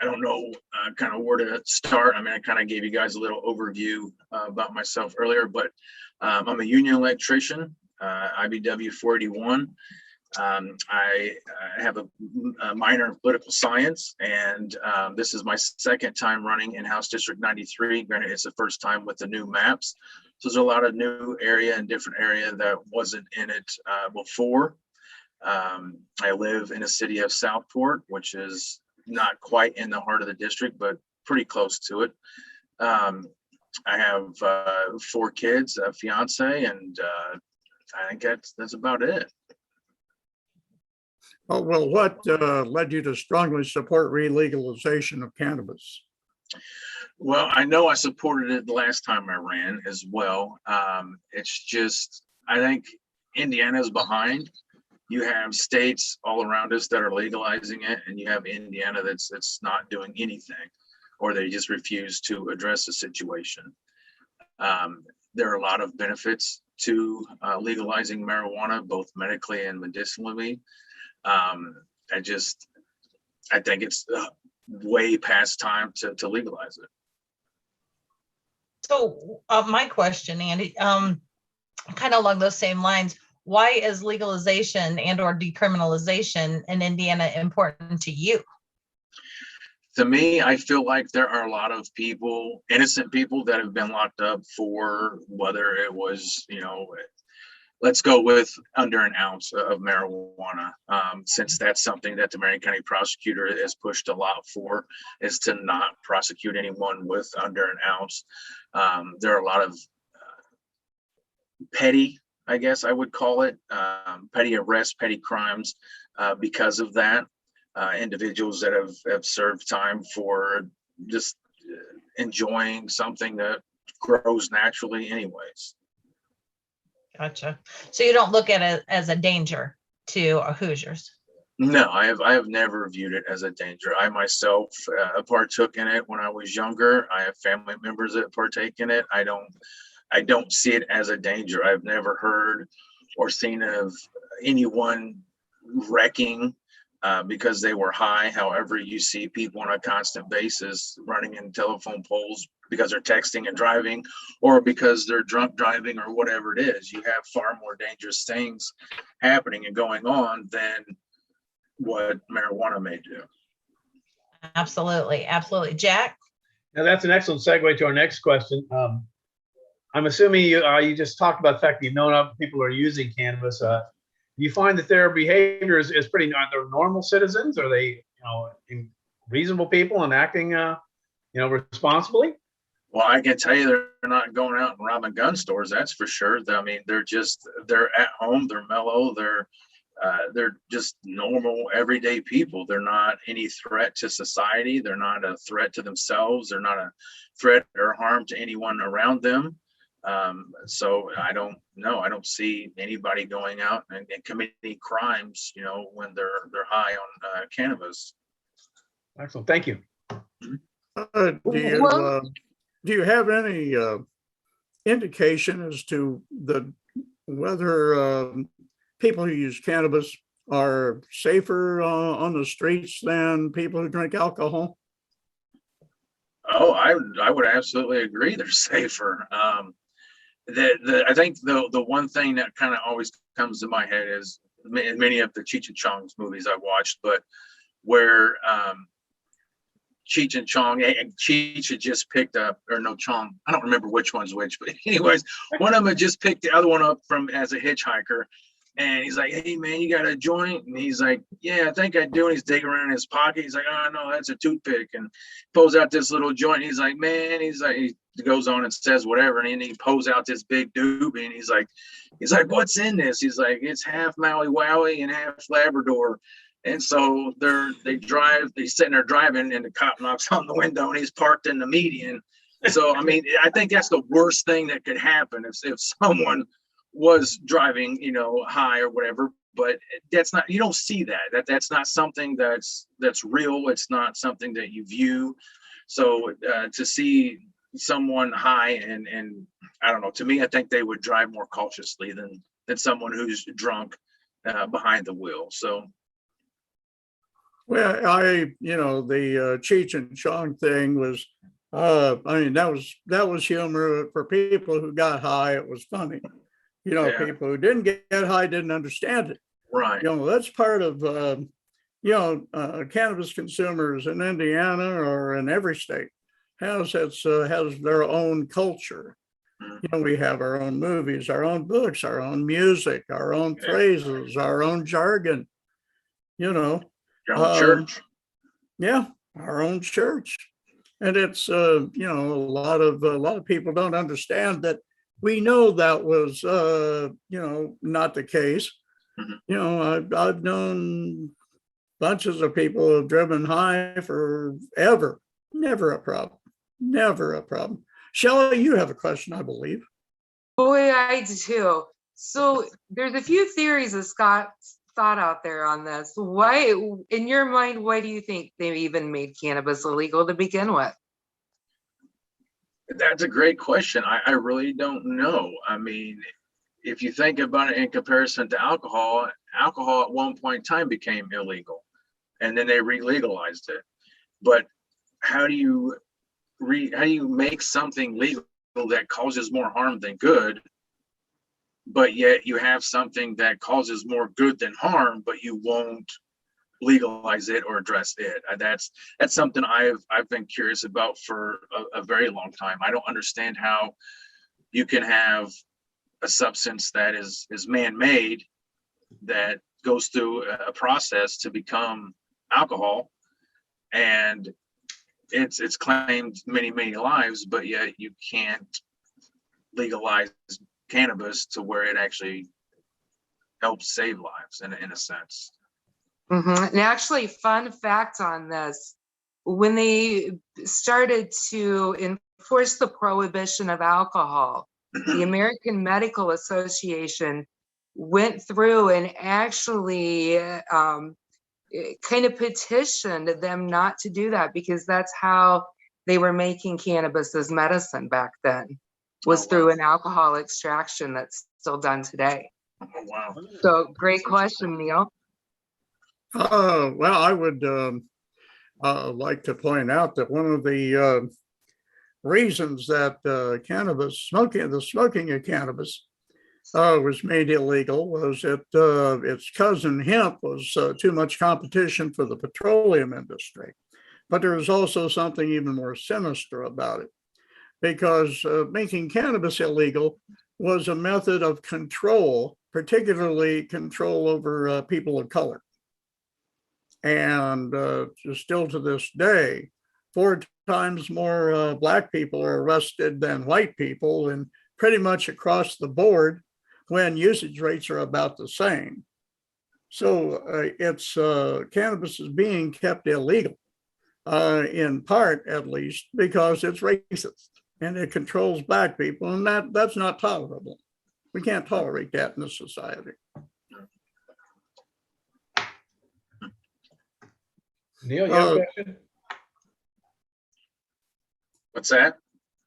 I don't know kind of where to start. I mean, I kind of gave you guys a little overview about myself earlier, but I'm a union electrician, IBW 481. I have a minor in political science, and this is my second time running in-house District 93. Granted, it's the first time with the new maps. So there's a lot of new area and different area that wasn't in it before. I live in a city of Southport, which is not quite in the heart of the district, but pretty close to it. I have 4 kids, a fiance, and I think that's about it. Oh, well, what led you to strongly support re-legalization of cannabis? Well, I know I supported it the last time I ran as well. It's just, I think Indiana's behind. You have states all around us that are legalizing it, and you have Indiana that's not doing anything, or they just refuse to address the situation. There are a lot of benefits to legalizing marijuana, both medically and medicinally. I think it's way past time to legalize it. So my question, Andy, kind of along those same lines, why is legalization and or decriminalization in Indiana important to you? To me, I feel like there are a lot of people, innocent people, that have been locked up for whether it was, let's go with under an ounce of marijuana, since that's something that the Marion County prosecutor has pushed a lot for, is to not prosecute anyone with under an ounce. There are a lot of petty, I guess I would call it, petty arrests, petty crimes because of that. Individuals that have served time for just enjoying something that grows naturally anyways. Gotcha. So you don't look at it as a danger to Hoosiers? No, I have never viewed it as a danger. I myself partook in it when I was younger. I have family members that partake in it. I don't see it as a danger. I've never heard or seen of anyone wrecking because they were high. However, you see people on a constant basis running in telephone poles because they're texting and driving, or because they're drunk driving, or whatever it is. You have far more dangerous things happening and going on than what marijuana may do. Absolutely. Absolutely. Jack? Now that's an excellent segue to our next question. I'm assuming you just talked about the fact that you've known of people who are using cannabis. Do you find that their behavior is pretty, are they normal citizens? Are they, reasonable people and acting, responsibly? Well, I can tell you they're not going out and robbing gun stores. That's for sure. I mean, they're at home. They're mellow. They're just normal, everyday people. They're not any threat to society. They're not a threat to themselves. They're not a threat or harm to anyone around them. So I don't see anybody going out and committing crimes, when they're high on cannabis. Excellent. Thank you. Do you have any indication as to whether people who use cannabis are safer on the streets than people who drink alcohol? Oh, I would absolutely agree. They're safer. I think the one thing that kind of always comes to my head is many of the Cheech and Chong's movies I watched, but where Cheech and Chong, and Cheech had just picked up, or no, Chong, I don't remember which one's which, but anyways, one of them had just picked the other one up as a hitchhiker. And he's like, "Hey man, you got a joint?" And he's like, "Yeah, I think I do." And he's digging around in his pocket. He's like, "Oh no, that's a toothpick." And pulls out this little joint. He's like, "Man," he goes on and says whatever. And then he pulls out this big doobie. And he's like, "What's in this?" He's like, "It's half Maui Wowie and half Labrador." And so they're sitting there driving, and the cop knocks on the window, and he's parked in the median. So I mean, I think that's the worst thing that could happen if someone was driving, high or whatever. But that's not, you don't see that's not something that's real. It's not something that you view. So to see someone high and I don't know, to me, I think they would drive more cautiously than someone who's drunk behind the wheel. So Well, the Cheech and Chong thing was, I mean, that was humor for people who got high. It was funny. Yeah. People who didn't get high didn't understand it. Right. That's part of, cannabis consumers in Indiana or in every state has their own culture. We have our own movies, our own books, our own music, our own phrases, our own jargon. Your own Um, church. Yeah, our own church, and it's a lot of people don't understand that. We know that was not the case. I've known bunches of people who have driven high forever. Never a problem. Never a problem. Shelley, you have a question, I believe. Boy, I do. So there's a few theories that Scott's thought out there on this. Why, in your mind, why do you think they even made cannabis illegal to begin with? That's a great question. I really don't know. I mean, if you think about it in comparison to alcohol, alcohol at one point in time became illegal, and then they re-legalized it. But how do you make something legal that causes more harm than good, but yet you have something that causes more good than harm, but you won't legalize it or address it? That's something I've been curious about for a very long time. I don't understand how you can have a substance that is man-made, that goes through a process to become alcohol, and it's claimed many lives, but yet you can't legalize cannabis to where it actually helps save lives in a sense. And actually, fun fact on this, when they started to enforce the prohibition of alcohol, the American Medical Association went through and actually kind of petitioned them not to do that, because that's how they were making cannabis as medicine back then, was through an alcohol extraction that's still done today. Oh, wow. So great question, Neil. Well, I would like to point out that one of the reasons that the smoking of cannabis was made illegal was that its cousin hemp was too much competition for the petroleum industry. But there was also something even more sinister about it, because making cannabis illegal was a method of control, particularly control over people of color. And still to this day, 4 times more Black people are arrested than white people, and pretty much across the board, when usage rates are about the same. So it's cannabis is being kept illegal, in part at least, because it's racist and it controls Black people, and that's not tolerable. We can't tolerate that in this society. Neil, you have a question? What's that?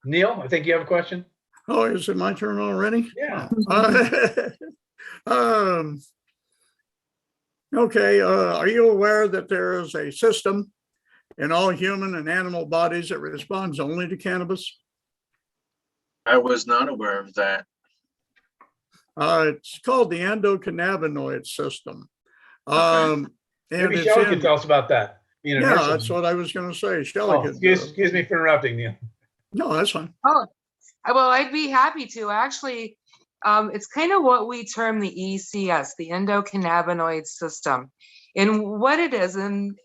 Neil, I think you have a question. Oh, is it my turn already? Yeah. Okay. Are you aware that there is a system in all human and animal bodies that responds only to cannabis? I was not aware of that. It's called the endocannabinoid system. Okay. Maybe Shelley can tell us about that. Yeah, that's what I was going to say. Shelley, excuse me for interrupting, Neil. No, that's fine. Oh, well, I'd be happy to. Actually, it's kind of what we term the ECS, the endocannabinoid system. And what it is, and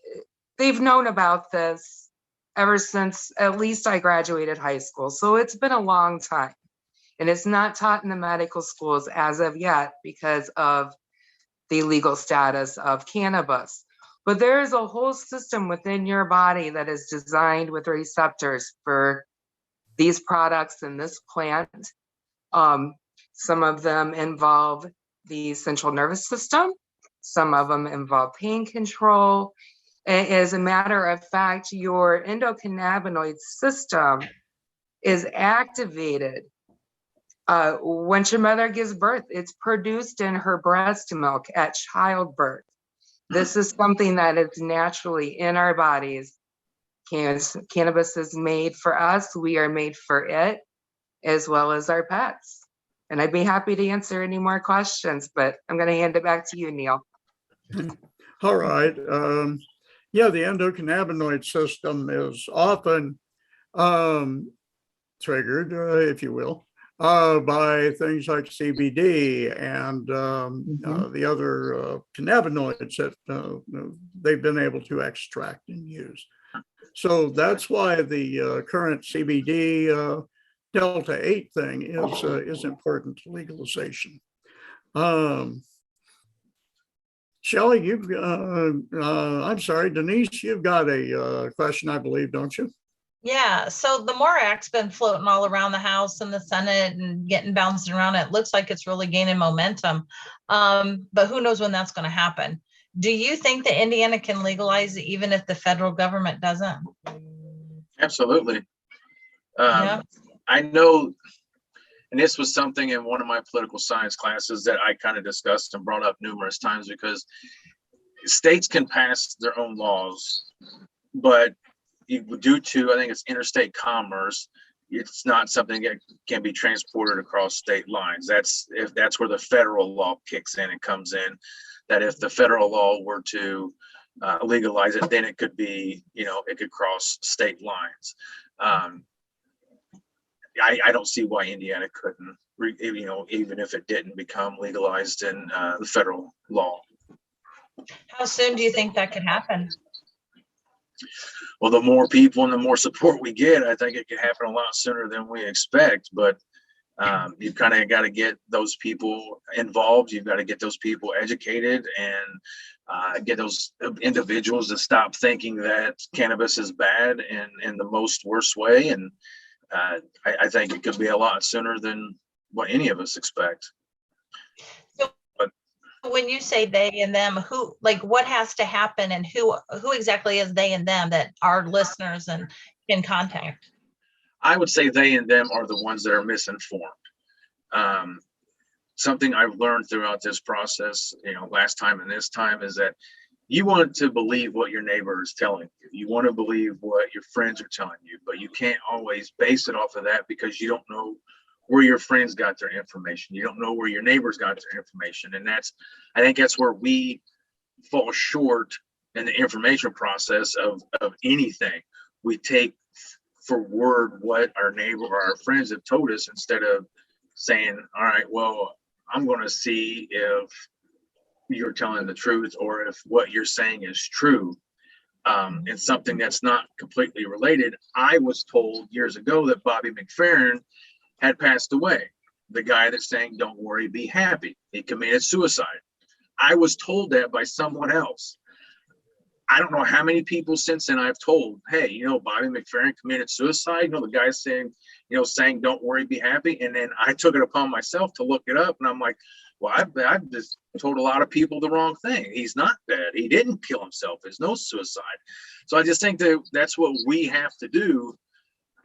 they've known about this ever since at least I graduated high school. So it's been a long time. And it's not taught in the medical schools as of yet because of the legal status of cannabis. But there is a whole system within your body that is designed with receptors for these products and this plant. Some of them involve the central nervous system. Some of them involve pain control. As a matter of fact, your endocannabinoid system is activated once your mother gives birth. It's produced in her breast milk at childbirth. This is something that is naturally in our bodies. Cannabis is made for us. We are made for it, as well as our pets. And I'd be happy to answer any more questions, but I'm going to hand it back to you, Neil. All right. Yeah, the endocannabinoid system is often triggered, if you will, by things like CBD and the other cannabinoids that they've been able to extract and use. So that's why the current CBD Delta 8 thing is important to legalization. Shelley, I'm sorry, Denise, you've got a question, I believe, don't you? Yeah, so the MORE Act's been floating all around the House and the Senate and getting bounced around. It looks like it's really gaining momentum, but who knows when that's going to happen. Do you think that Indiana can legalize it even if the federal government doesn't? Absolutely. Yeah. I know, and this was something in one of my political science classes that I kind of discussed and brought up numerous times, because states can pass their own laws, but due to, I think it's interstate commerce, it's not something that can be transported across state lines. That's where the federal law kicks in and comes in. That if the federal law were to legalize it, then it could be, it could cross state lines. I don't see why Indiana couldn't, even if it didn't become legalized in the federal law. How soon do you think that could happen? Well, the more people and the more support we get, I think it could happen a lot sooner than we expect. But you've kind of got to get those people involved. You've got to get those people educated and get those individuals to stop thinking that cannabis is bad in the most worst way. And I think it could be a lot sooner than what any of us expect. So when you say they and them, who, like, what has to happen, and who exactly is they and them that our listeners can contact? I would say they and them are the ones that are misinformed. Something I've learned throughout this process, last time and this time, is that you want to believe what your neighbor is telling you. You want to believe what your friends are telling you, but you can't always base it off of that, because you don't know where your friends got their information. You don't know where your neighbors got their information. And I think that's where we fall short in the information process of anything. We take for word what our neighbor or our friends have told us, instead of saying, all right, well, I'm going to see if you're telling the truth or if what you're saying is true. And something that's not completely related. I was told years ago that Bobby McFerrin had passed away. The guy that's saying, don't worry, be happy. He committed suicide. I was told that by someone else. I don't know how many people since then I've told, hey, Bobby McFerrin committed suicide. The guy saying, saying, don't worry, be happy. And then I took it upon myself to look it up. And I'm like, well, I've just told a lot of people the wrong thing. He's not dead. He didn't kill himself. There's no suicide. So I just think that that's what we have to do,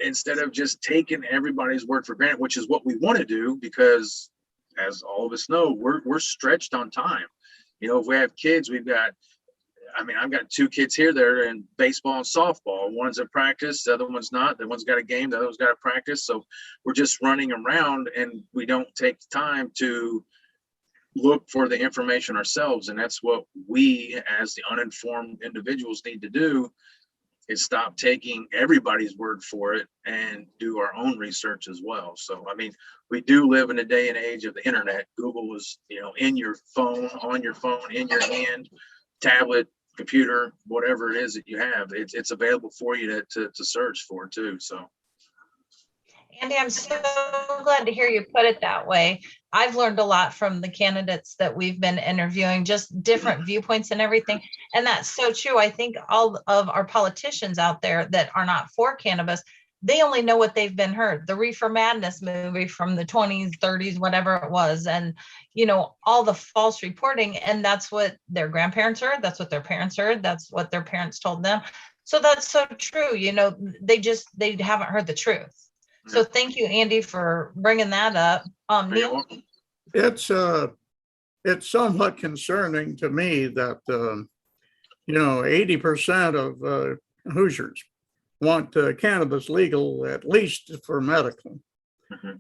instead of just taking everybody's word for granted, which is what we want to do, because as all of us know, we're stretched on time. If we have kids, I've got 2 kids here that are in baseball and softball. One's at practice, the other one's not. The one's got a game, the other one's got a practice. So we're just running around, and we don't take the time to look for the information ourselves. And that's what we, as the uninformed individuals, need to do, is stop taking everybody's word for it and do our own research as well. So, we do live in a day and age of the internet. Google is, in your phone, on your phone, in your hand, tablet, computer, whatever it is that you have, it's available for you to search for too. So, Andy, I'm so glad to hear you put it that way. I've learned a lot from the candidates that we've been interviewing, just different viewpoints and everything. And that's so true. I think all of our politicians out there that are not for cannabis, they only know what they've been heard. The Reefer Madness movie from the 20s, 30s, whatever it was. And, all the false reporting. And that's what their grandparents heard. That's what their parents heard. That's what their parents told them. So that's so true. They haven't heard the truth. So thank you, Andy, for bringing that up. Neil? It's it's somewhat concerning to me that, 80% of Hoosiers want cannabis legal, at least for medical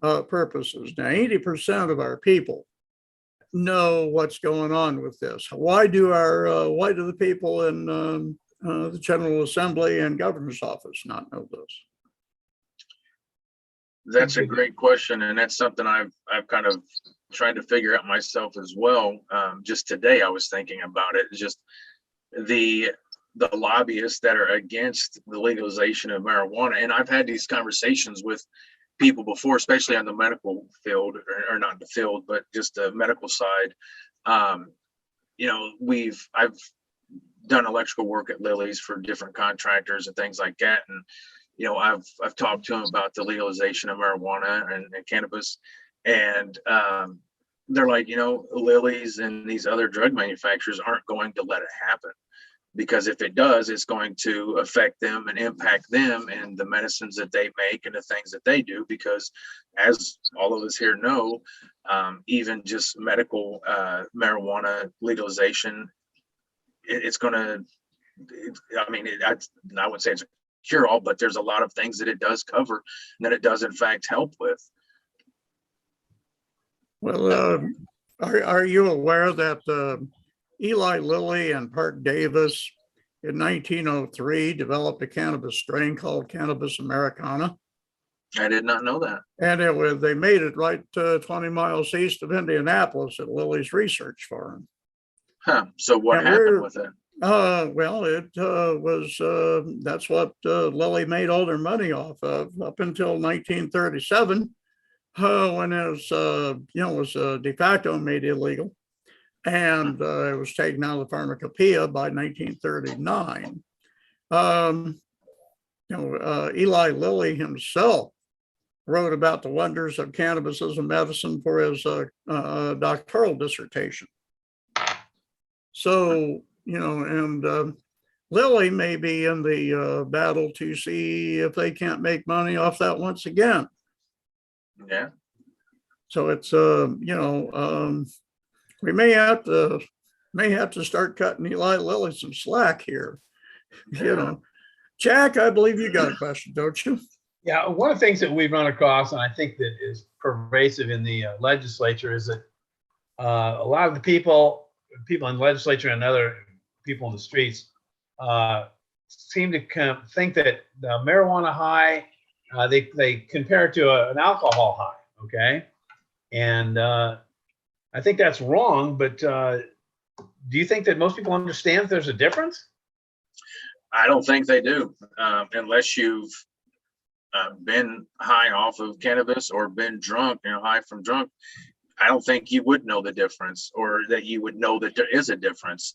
purposes. Now, 80% of our people know what's going on with this. Why do the people in the General Assembly and Governor's office not know this? That's a great question, and that's something I've kind of tried to figure out myself as well. Just today, I was thinking about it. It's just the lobbyists that are against the legalization of marijuana, and I've had these conversations with people before, especially on the medical field, or not the field, but just the medical side. I've done electrical work at Lily's for different contractors and things like that, and I've talked to them about the legalization of marijuana and cannabis, and they're like, Lily's and these other drug manufacturers aren't going to let it happen, because if it does, it's going to affect them and impact them and the medicines that they make and the things that they do. Because as all of us here know, even just medical marijuana legalization, it's going to, I wouldn't say it's a cure all, but there's a lot of things that it does cover and that it does in fact help with. Well, are you aware that Eli Lilly and Park Davis in 1903 developed a cannabis strain called Cannabis Americana? I did not know that. And they made it right 20 miles east of Indianapolis at Lilly's research farm. Huh. So what happened with it? Well, it was, that's what Lilly made all their money off of up until 1937, when it was de facto made illegal. And it was taken out of the pharmacopoeia by 1939. Eli Lilly himself wrote about the wonders of cannabis as a medicine for his doctoral dissertation. So, and Lilly may be in the battle to see if they can't make money off that once again. Yeah. So it's, we may have to start cutting Eli Lilly some slack here. Yeah. Jack, I believe you got a question, don't you? Yeah, one of the things that we've run across, and I think that is pervasive in the legislature, is that a lot of the people in the legislature and other people in the streets seem to think that the marijuana high, they compare it to an alcohol high, okay? And I think that's wrong, but do you think that most people understand there's a difference? I don't think they do, unless you've been high off of cannabis or been drunk, high from drunk. I don't think you would know the difference, or that you would know that there is a difference.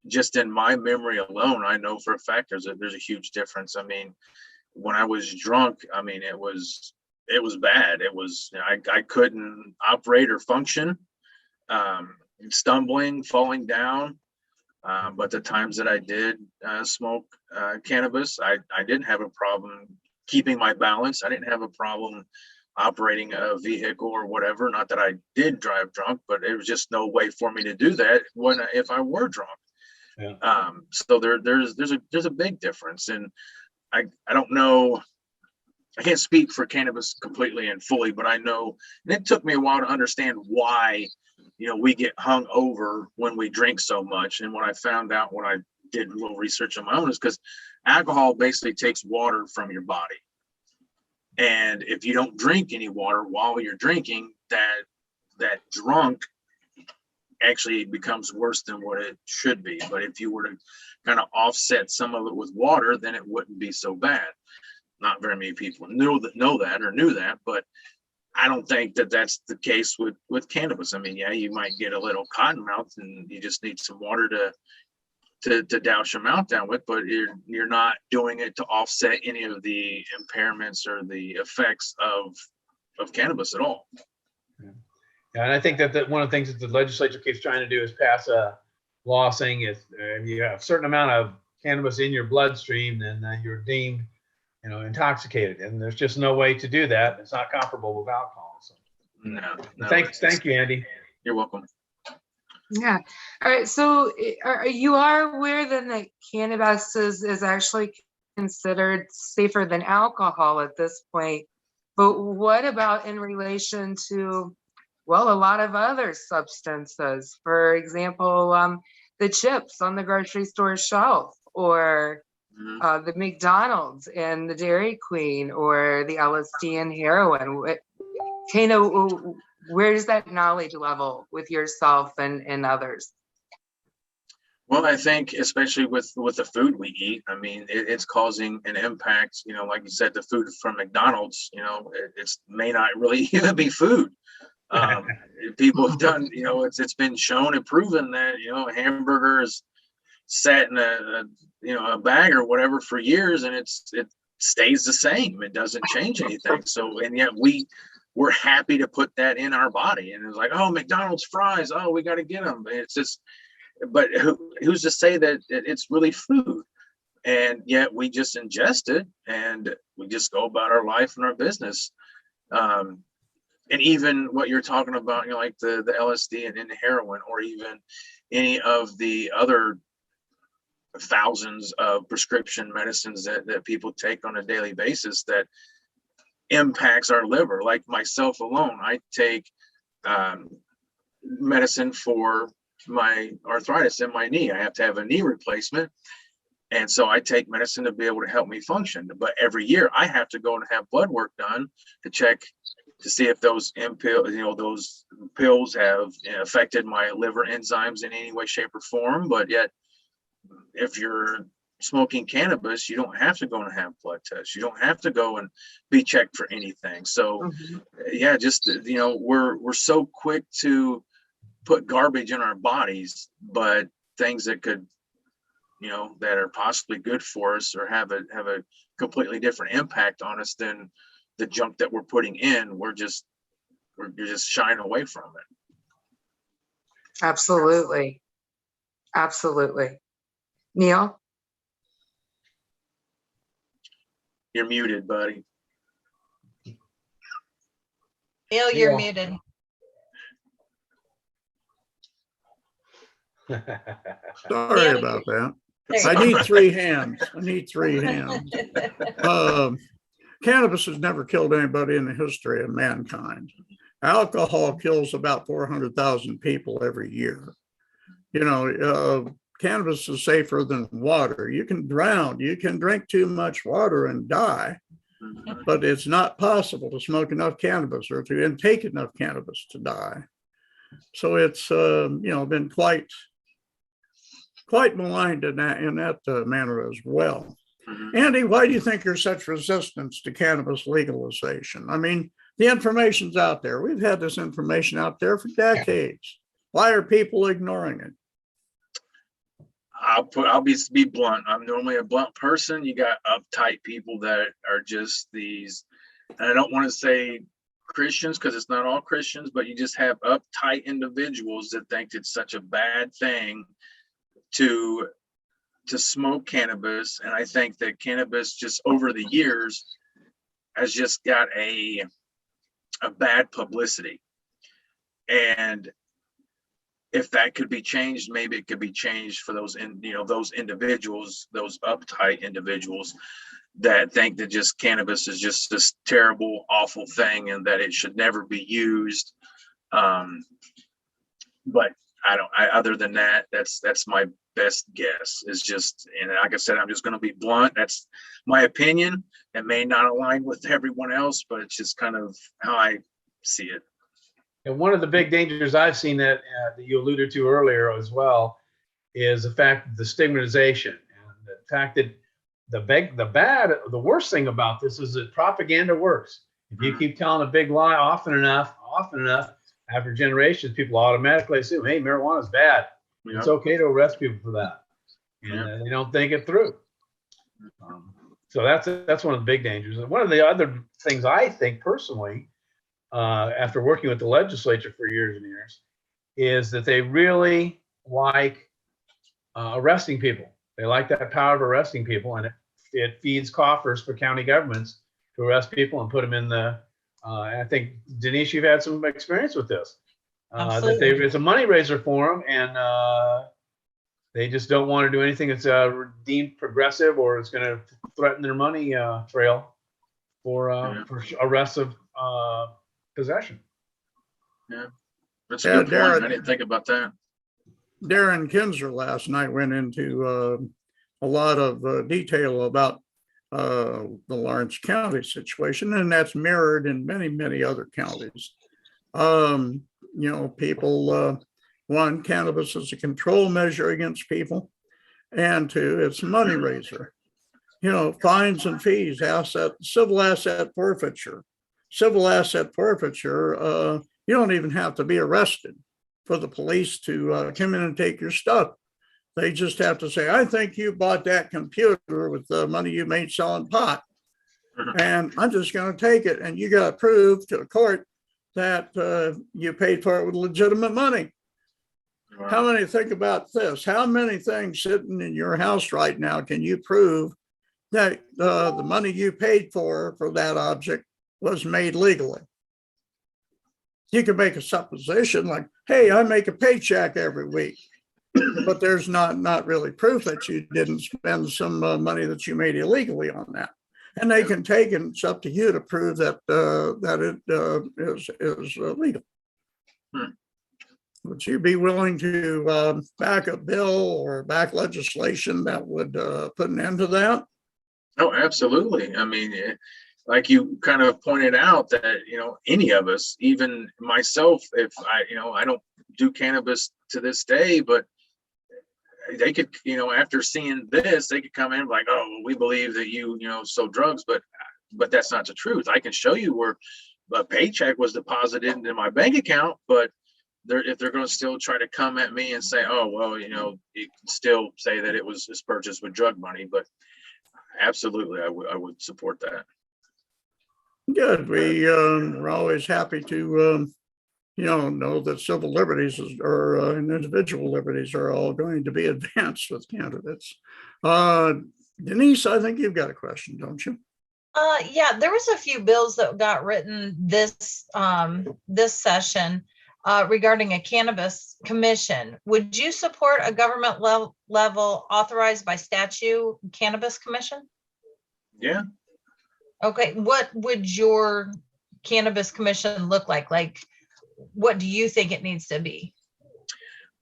Just in my memory alone, I know for a fact there's a huge difference. I mean, when I was drunk, it was bad. It was, I couldn't operate or function, stumbling, falling down. But the times that I did smoke cannabis, I didn't have a problem keeping my balance. I didn't have a problem operating a vehicle or whatever. Not that I did drive drunk, but it was just no way for me to do that if I were drunk. Yeah. So there's a big difference, and I don't know. I can't speak for cannabis completely and fully, but I know, and it took me a while to understand why, we get hung over when we drink so much. And when I found out, when I did a little research on my own, is because alcohol basically takes water from your body. And if you don't drink any water while you're drinking, that drunk actually becomes worse than what it should be. But if you were to kind of offset some of it with water, then it wouldn't be so bad. Not very many people know that or knew that, but I don't think that that's the case with cannabis. Yeah, you might get a little cotton mouth and you just need some water to douse your mouth down with, but you're not doing it to offset any of the impairments or the effects of cannabis at all. Yeah, and I think that one of the things that the legislature keeps trying to do is pass a law saying if you have a certain amount of cannabis in your bloodstream, then you're deemed intoxicated, and there's just no way to do that. It's not comparable with alcohol. So. No. Thank you, Andy. You're welcome. Yeah. All right. So you are aware then that cannabis is actually considered safer than alcohol at this point. But what about in relation to, well, a lot of other substances? For example, the chips on the grocery store shelf, or the McDonald's and the Dairy Queen, or the LSD and heroin. Kind of, where's that knowledge level with yourself and others? Well, I think especially with the food we eat, I mean, it's causing an impact. You know, like you said, the food from McDonald's, you know, it's may not really even be food. People have done, you know, it's been shown and proven that, you know, a hamburger is sat in a bag or whatever for years, and it stays the same. It doesn't change anything. So, and yet we're happy to put that in our body, and it's like, oh, McDonald's fries, oh, we got to get them. It's just, but who's to say that it's really food? And yet we just ingest it, and we just go about our life and our business. And even what you're talking about, you know, like the LSD and the heroin, or even any of the other thousands of prescription medicines that people take on a daily basis that impacts our liver. Like myself alone, I take medicine for my arthritis in my knee. I have to have a knee replacement, and so I take medicine to be able to help me function. But every year I have to go and have blood work done to check to see if those those pills have affected my liver enzymes in any way, shape, or form. But yet, if you're smoking cannabis, you don't have to go and have blood tests. You don't have to go and be checked for anything. So yeah, just, you know, we're so quick to put garbage in our bodies, but things that could, you know, that are possibly good for us or have a completely different impact on us than the junk that we're putting in, you're just shying away from it. Absolutely. Neil? You're muted, buddy. Neil, you're muted. Sorry about that. There you I go. need 3 hands. Cannabis has never killed anybody in the history of mankind. Alcohol kills about 400,000 people every year. You know, cannabis is safer than water. You can drown, you can drink too much water and die, but it's not possible to smoke enough cannabis or to intake enough cannabis to die. So it's, you know, been quite maligned in that manner as well. Andy, why do you think there's such resistance to cannabis legalization? I mean, the information's out there. We've had this information out there for decades. Why are people ignoring it? I'll be blunt. I'm normally a blunt person. You got uptight people that are just these, and I don't want to say Christians because it's not all Christians, but you just have uptight individuals that think it's such a bad thing to smoke cannabis. And I think that cannabis just over the years has just got a bad publicity. And if that could be changed, maybe it could be changed for those individuals, those uptight individuals that think that just cannabis is just this terrible, awful thing and that it should never be used. But other than that, that's my best guess. Is just, and like I said, I'm just going to be blunt. That's my opinion. It may not align with everyone else, but it's just kind of how I see it. And one of the big dangers I've seen that you alluded to earlier as well is the fact that the stigmatization and the fact that the worst thing about this is that propaganda works. If you keep telling a big lie often enough, after generations, people automatically assume, hey, marijuana is bad. Yeah. It's okay to arrest people for that. And they don't think it through. So that's one of the big dangers. And one of the other things I think personally, after working with the legislature for years and years, is that they really like arresting people. They like that power of arresting people, and it feeds coffers for county governments to arrest people and put them in the And I think, Denise, you've had some experience with this. That Absolutely. it's a money raiser for them, and they just don't want to do anything that's deemed progressive or it's going to threaten their money trail for arrest of possession. Yeah, that's a Yeah, good point. I didn't think about that. Darren Kinzer last night went into a lot of detail about the Lawrence County situation, and that's mirrored in many, many other counties. People, one, cannabis is a control measure against people, and two, it's a money raiser. Fines and fees, civil asset forfeiture. Civil asset forfeiture, you don't even have to be arrested for the police to come in and take your stuff. They just have to say, I think you bought that computer with the money you made selling pot. And I'm just going to take it. And you got to prove to the court that you paid for it with legitimate money. Wow. How many, think about this, how many things sitting in your house right now can you prove that the money you paid for that object was made legally? You can make a supposition like, hey, I make a paycheck every week, but there's not really proof that you didn't spend some money that you made illegally on that. And they can take it, it's up to you to prove that it is legal. Would you be willing to back a bill or back legislation that would put an end to that? Oh, absolutely. I mean, like you kind of pointed out that, any of us, even myself, if I don't do cannabis to this day, but they could, after seeing this, they could come in like, oh, we believe that you sold drugs, but that's not the truth. I can show you where a paycheck was deposited into my bank account, but if they're going to still try to come at me and say, oh, well, you can still say that it was purchased with drug money, but absolutely, I would support that. Good. We're always happy to, know that civil liberties and individual liberties are all going to be advanced with candidates. Denise, I think you've got a question, don't you? Yeah, there was a few bills that got written this session regarding a cannabis commission. Would you support a government level authorized by statute cannabis commission? Yeah. Okay, what would your cannabis commission look like? Like, what do you think it needs to be?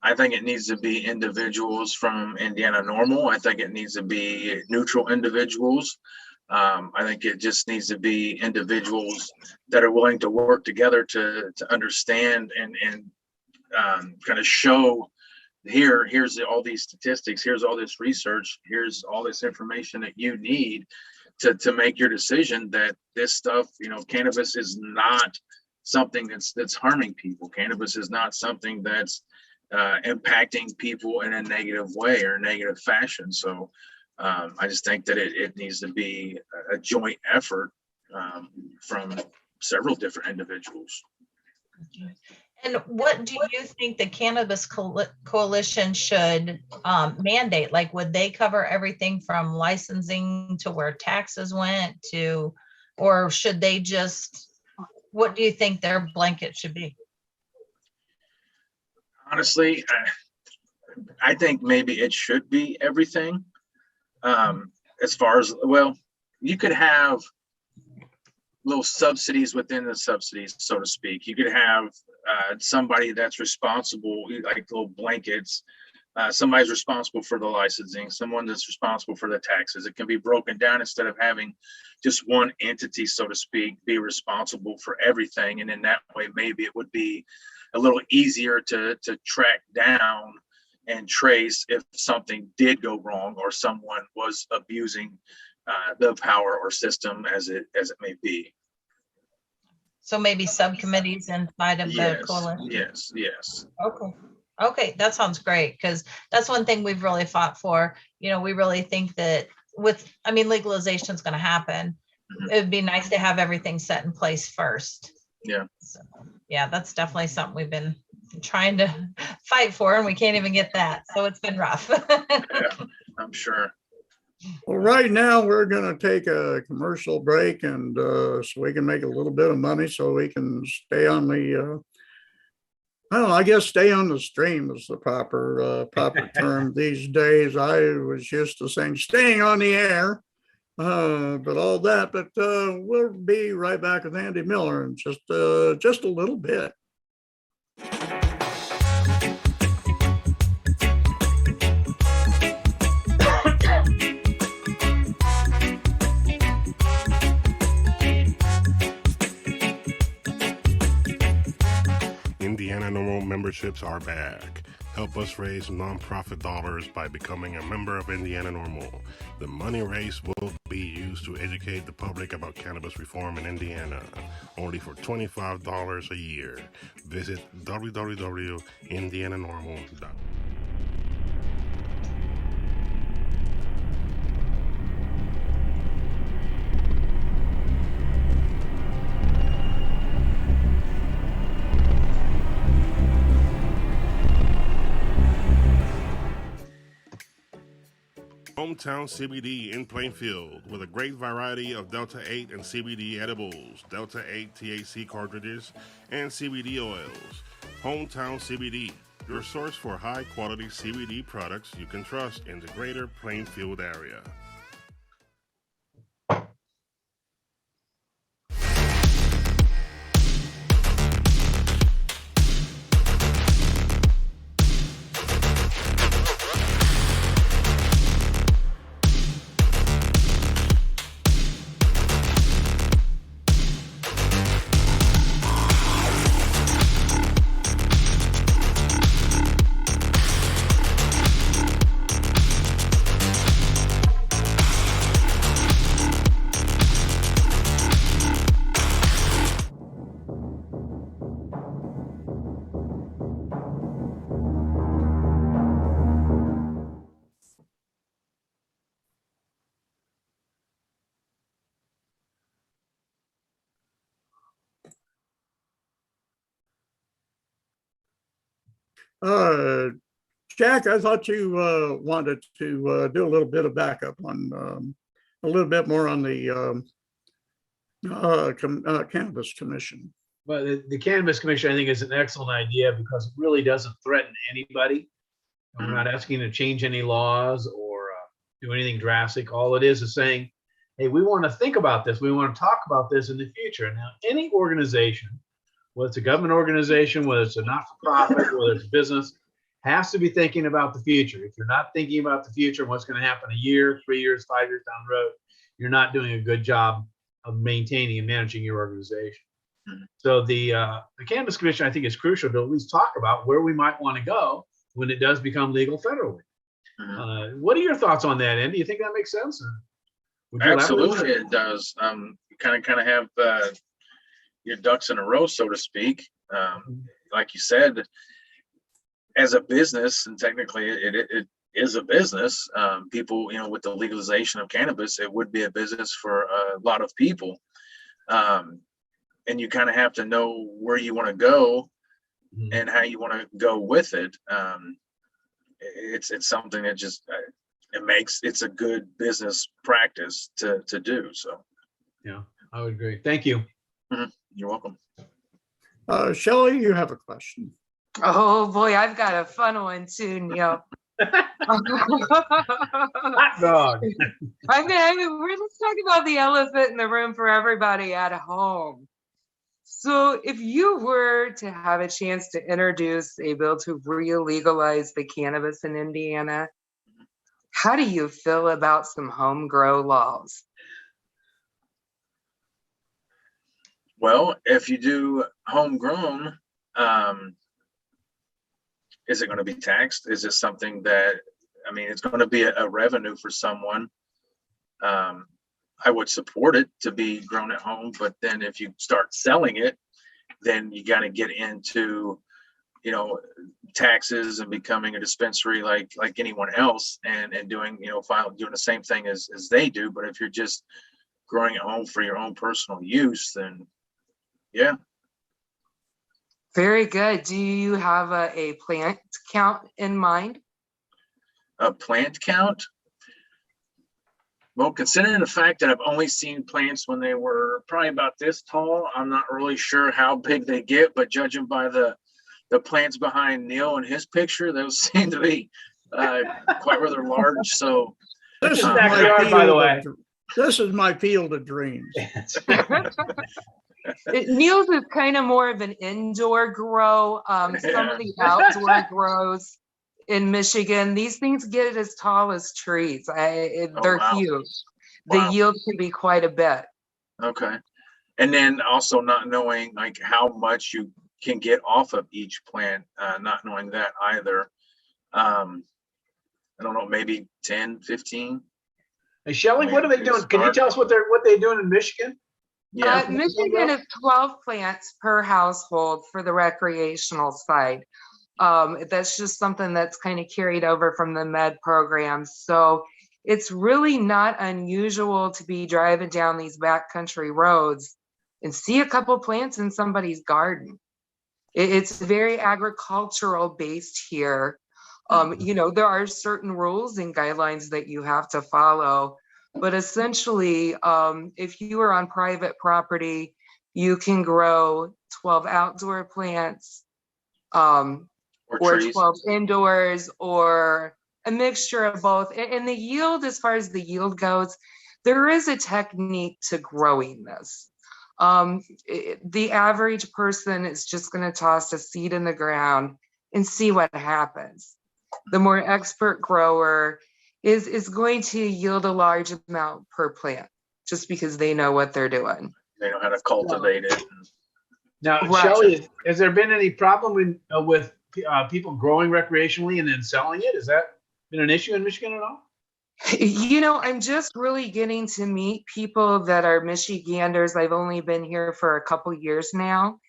I think it needs to be individuals from Indiana NORML. I think it needs to be neutral individuals. I think it just needs to be individuals that are willing to work together to understand and kind of show here's all these statistics, here's all this research, here's all this information that you need to make your decision that this stuff, cannabis is not something that's harming people. Cannabis is not something that's impacting people in a negative way or negative fashion. So I just think that it needs to be a joint effort from several different individuals. And what do you think the Cannabis Coalition should mandate? Like, would they cover everything from licensing to where taxes went to, or should they just, what do you think their blanket should be? Honestly, I think maybe it should be everything. As far as, well, you could have little subsidies within the subsidies, so to speak. You could have somebody that's responsible, like little blankets. Somebody's responsible for the licensing, someone that's responsible for the taxes. It can be broken down instead of having just one entity, so to speak, be responsible for everything. And in that way, maybe it would be a little easier to track down and trace if something did go wrong or someone was abusing the power or system as it may be. So maybe subcommittees inside of the coalition? Yes. Okay, that sounds great, because that's one thing we've really fought for. We really think that legalization is going to happen. Mm-hmm. It would be nice to have everything set in place first. Yeah. So, yeah, that's definitely something we've been trying to fight for, and we can't even get that. So it's been rough. Yeah, I'm sure. Well, right now we're going to take a commercial break, and so we can make a little bit of money, so we can stay on the. I don't know, I guess stay on the stream is the proper term these days. I was used to saying staying on the air, but all that. But we'll be right back with Andy Miller in just a little bit. Indiana NORML memberships are back. Help us raise nonprofit dollars by becoming a member of Indiana NORML. The money raised will be used to educate the public about cannabis reform in Indiana, only for $25 a year. Visit www.indiananormal.com. Hometown CBD in Plainfield with a great variety of Delta 8 and CBD edibles, Delta 8 THC cartridges, and CBD oils. Hometown CBD, your source for high quality CBD products you can trust in the greater Plainfield area. Jack, I thought you wanted to do a little bit of backup on a little bit more on the Cannabis Commission. Well, the Cannabis Commission, I think, is an excellent idea because it really doesn't threaten anybody. And we're not asking to change any laws or do anything drastic. All it is saying, hey, we want to think about this. We want to talk about this in the future. Now, any organization, whether it's a government organization, whether it's a not-for-profit, whether it's a business, has to be thinking about the future. If you're not thinking about the future and what's going to happen a year, 3 years, 5 years down the road, you're not doing a good job of maintaining and managing your organization. So the Cannabis Commission, I think, is crucial to at least talk about where we might want to go when it does become legal federally. What are your thoughts on that, Andy? Do you think that makes sense? Absolutely, it does. You kind of have your ducks in a row, so to speak. Like you said, as a business, and technically it is a business. People, with the legalization of cannabis, it would be a business for a lot of people. And you kind of have to know where you want to go and how you want to go with it. It's something that just it's a good business practice to do. So yeah, I would agree. Thank you. You're welcome. Shelley, you have a question. Oh boy, I've got a fun one too, Neil. Hot dog. We're just talking about the elephant in the room for everybody at home. So if you were to have a chance to introduce a bill to re-legalize the cannabis in Indiana, how do you feel about some home grow laws? Well, if you do homegrown, is it going to be taxed? Is this something that, it's going to be a revenue for someone? I would support it to be grown at home, but then if you start selling it, then you got to get into, taxes and becoming a dispensary like anyone else, and doing, doing the same thing as they do. But if you're just growing at home for your own personal use, then yeah. Very good. Do you have a plant count in mind? A plant count? Well, considering the fact that I've only seen plants when they were probably about this tall, I'm not really sure how big they get, but judging by the plants behind Neil and his picture, those seem to be quite rather large. So This is His my backyard, by the field way. this is my field of dreams. Neil's is kind of more of an indoor grow. Some of the outdoor grows in Michigan, these things get as tall as trees. They're wow. huge. The Wow. yield can be quite a bit. Okay. And then also not knowing like how much you can get off of each plant, not knowing that either. I don't know, maybe 10, 15. Hey, Shelley, what are they doing? Can you tell us what they're doing in Michigan? Yeah. Michigan is 12 plants per household for the recreational side. That's just something that's kind of carried over from the med programs. So it's really not unusual to be driving down these backcountry roads and see a couple plants in somebody's garden. It's very agricultural based here. There are certain rules and guidelines that you have to follow, but essentially, if you are on private property, you can grow 12 outdoor plants, or 12 indoors, or a mixture of both. And the yield, as far as the yield goes, there is a technique to growing this. The average person is just going to toss a seed in the ground and see what happens. The more expert grower is going to yield a large amount per plant, just because they know what they're doing. They know how to cultivate it. Now, Right. Shelley, has there been any problem with people growing recreationally and then selling it? Has that been an issue in Michigan at all? I'm just really getting to meet people that are Michiganders. I've only been here for a couple years now.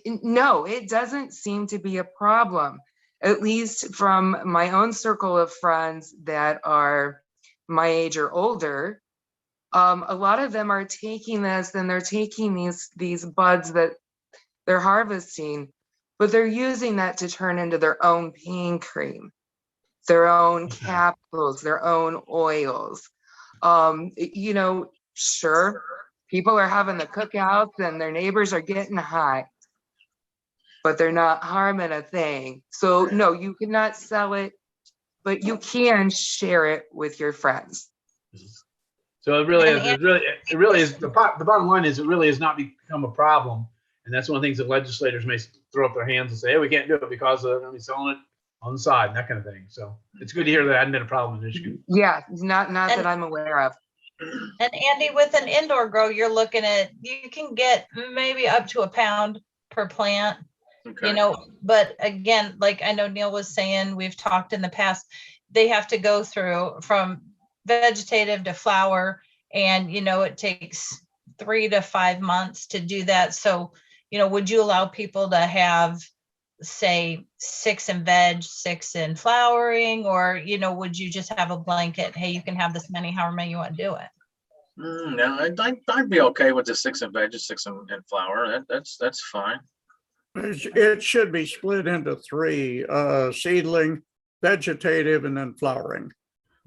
No, it doesn't seem to be a problem, at least from my own circle of friends that are my age or older. A lot of them are taking this, and they're taking these buds that they're harvesting, but they're using that to turn into their own pain cream, their own capsules, their own oils. Sure, people are having the cookouts and their neighbors are getting high, but they're not harming a thing. So no, you cannot sell it, but you can share it with your friends. So it really is the bottom line is it really has not become a problem. And that's one of the things that legislators may throw up their hands and say, hey, we can't do it because of selling it on the side and that kind of thing. So it's good to hear that hadn't been a problem in Michigan. Yeah, not that I'm aware of. And Andy, with an indoor grow, you're looking at, you can get maybe up to a pound per plant, Okay. but again, like I know Neil was saying, we've talked in the past, they have to go through from vegetative to flower, and it takes 3 to 5 months to do that. So, would you allow people to have, say, 6 in veg, 6 in flowering, or would you just have a blanket, hey, you can have this many, however many you want to do it? No, I'd be okay with the 6 in veg, 6 in flower. That's fine. It should be split into 3, seedling, vegetative, and then flowering.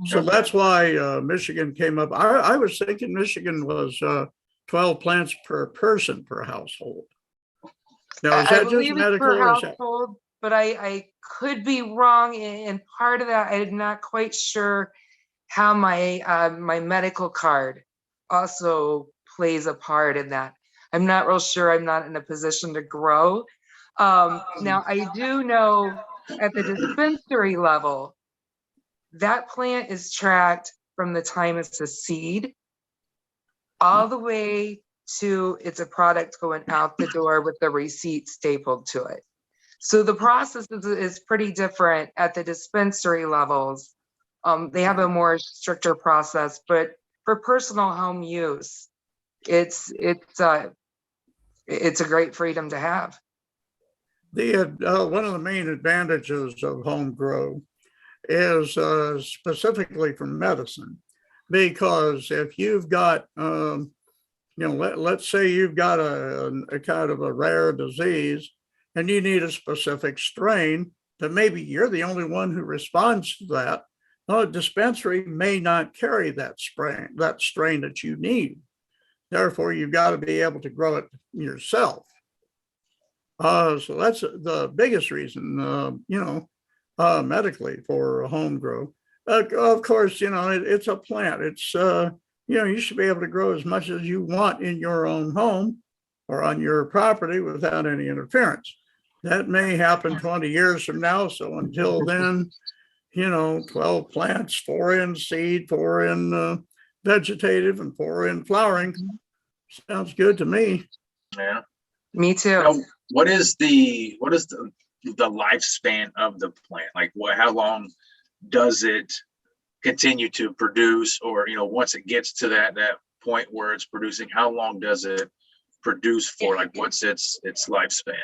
So Okay. that's why Michigan came up. I was thinking Michigan was 12 plants per person per household. Now, is I that just believe it's medical per or is that? household, but I could be wrong. And part of that, I'm not quite sure how my medical card also plays a part in that. I'm not real sure. I'm not in a position to grow. Now, I do know at the dispensary level, that plant is tracked from the time it's a seed all the way to it's a product going out the door with the receipt stapled to it. So the process is pretty different at the dispensary levels. They have a more stricter process, but for personal home use, it's a great freedom to have. One of the main advantages of home grow is specifically for medicine, because if you've got, let's say you've got a kind of a rare disease and you need a specific strain that maybe you're the only one who responds to that, a dispensary may not carry that strain that you need. Therefore, you've got to be able to grow it yourself. So that's the biggest reason, medically for a home grow. Of course, it's a plant. It's, you should be able to grow as much as you want in your own home or on your property without any interference. That may happen 20 years from now. So until then, 12 plants, 4 in seed, 4 in vegetative, and 4 in flowering. Sounds good to me. Yeah. Me too. Now, what is the lifespan of the plant? Like, how long does it continue to produce? Or, once it gets to that point where it's producing, how long does it produce for? Like, what's its lifespan?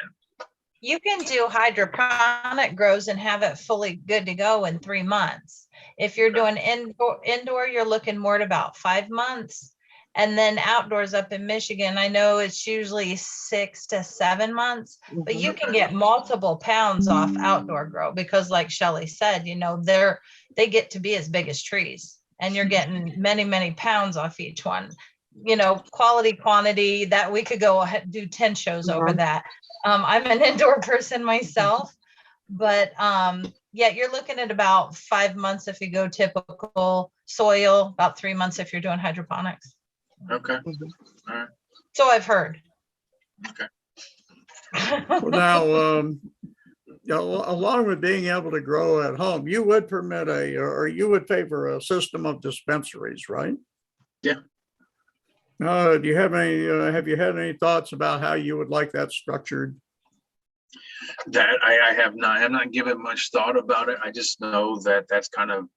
You can do hydroponic grows and have it fully good to go in 3 months. If you're doing indoor, you're looking more at about 5 months. And then outdoors up in Michigan, I know it's usually 6 to 7 months, but you can get multiple pounds off outdoor grow because, like Shelley said, they get to be as big as trees, and you're getting many, many pounds off each one. Quality, quantity, that we could go ahead do 10 shows over that. I'm an indoor person myself, but you're looking at about 5 months if you go typical soil, about 3 months if you're doing hydroponics. Okay. All right. So I've heard. Okay. Well, now, along with being able to grow at home, you would permit or you would favor a system of dispensaries, right? Yeah. Do you have have you had any thoughts about how you would like that structured? That I have not given much thought about it. I just know that that's kind of,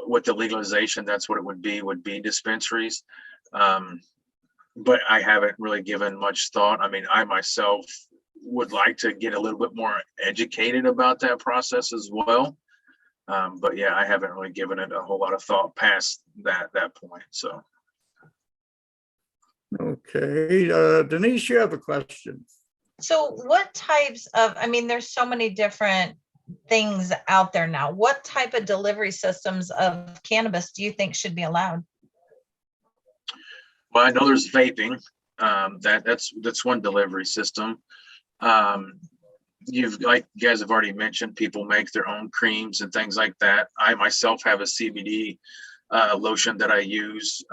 with the legalization, that's what it would be dispensaries. But I haven't really given much thought. I mean, I myself would like to get a little bit more educated about that process as well. But yeah, I haven't really given it a whole lot of thought past that point. So. Okay, Denise, you have a question. So what types of, there's so many different things out there now. What type of delivery systems of cannabis do you think should be allowed? Well, I know there's vaping. That's one delivery system. Like you guys have already mentioned, people make their own creams and things like that. I myself have a CBD lotion that I use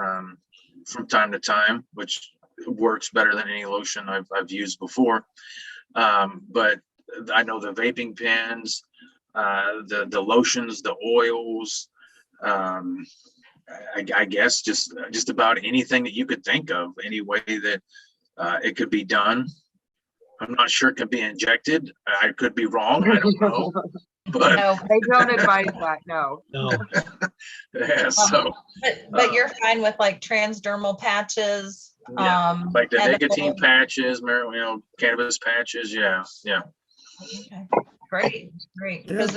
from time to time, which works better than any lotion I've used before. But I know the vaping pens, the lotions, the oils, I guess just about anything that you could think of, any way that it could be done. I'm not sure it can be injected. I could be wrong. I don't know. But No. I don't advise that, no. No. yeah, so but you're fine with like transdermal patches, like the edible. nicotine patches, cannabis patches. Yeah. Okay. Great. Because